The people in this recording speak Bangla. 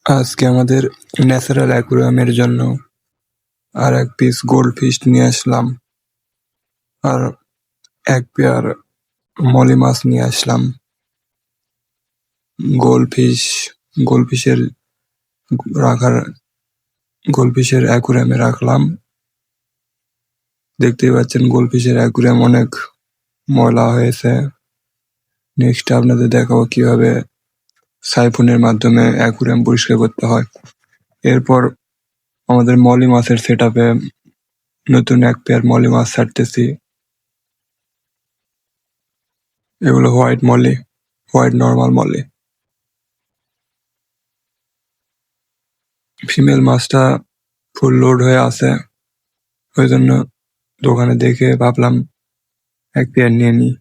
আজকে আমাদের ন্যাচারাল অ্যাকুয়ারিয়ামের জন্য আর এক পিস গোল্ডফিশ নিয়ে আসলাম, আর এক পেয়ার মলি মাছ নিয়ে আসলাম। গোল্ডফিশের অ্যাকুয়ারিয়ামে রাখলাম। দেখতেই পাচ্ছেন গোল্ডফিশের অ্যাকুয়ারিয়াম অনেক ময়লা হয়েছে। নেক্সট আপনাদের দেখাবো কিভাবে সাইফনের মাধ্যমে অ্যাকুয়ারিয়াম পরিষ্কার করতে হয়। এরপর আমাদের মলি মাছের সেটআপে নতুন এক পেয়ার মলি মাছ ছাড়তেছি। এগুলো হোয়াইট নর্মাল মলি। ফিমেল মাছটা ফুল লোড হয়ে আছে, ওই জন্য দোকানে দেখে ভাবলাম এক পেয়ার নিয়ে নিই।